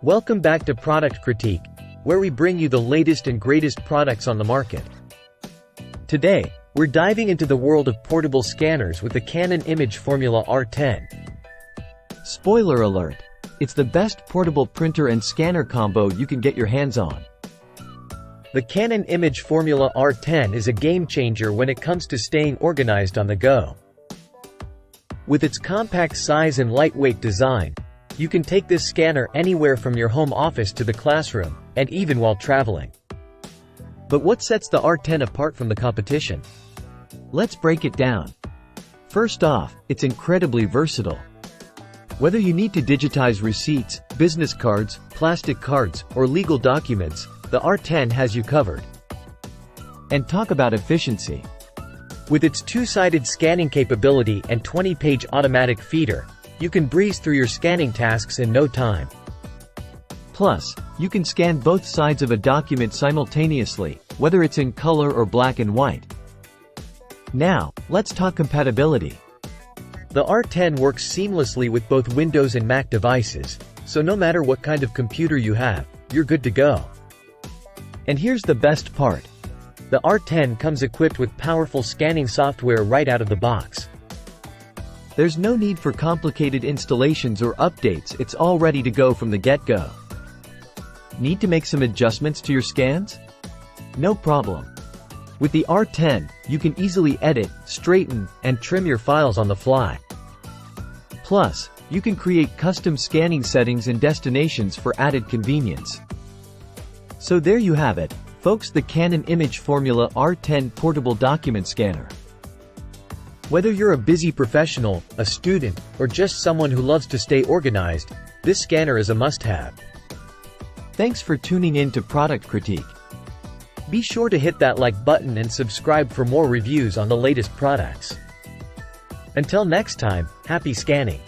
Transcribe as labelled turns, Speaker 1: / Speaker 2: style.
Speaker 1: Welcome back to Product Critique, where we bring you the latest and greatest products on the market. Today, we're diving into the world of portable scanners with the Canon imageFORMULA R10. Spoiler alert! It's the best portable printer and scanner combo you can get your hands on. The Canon imageFORMULA R10 is a game-changer when it comes to staying organized on the go. With its compact size and lightweight design, you can take this scanner anywhere from your home office to the classroom, and even while traveling. But what sets the R10 apart from the competition? Let's break it down. First off, it's incredibly versatile. Whether you need to digitize receipts, business cards, plastic cards, or legal documents, the R10 has you covered. And talk about efficiency. With its two-sided scanning capability and 20-page automatic feeder, you can breeze through your scanning tasks in no time. Plus, you can scan both sides of a document simultaneously, whether it's in color or black and white. Now, let's talk compatibility. The R10 works seamlessly with both Windows and Mac devices, so no matter what kind of computer you have, you're good to go. And here's the best part. The R10 comes equipped with powerful scanning software right out of the box. There's no need for complicated installations or updates, it's all ready to go from the get-go. Need to make some adjustments to your scans? No problem. With the R10, you can easily edit, straighten, and trim your files on the fly. Plus, you can create custom scanning settings and destinations for added convenience. So there you have it, folks, the Canon imageFORMULA R10 Portable Document Scanner. Whether you're a busy professional, a student, or just someone who loves to stay organized, this scanner is a must-have. Thanks for tuning in to Product Critique. Be sure to hit that like button and subscribe for more reviews on the latest products. Until next time, happy scanning!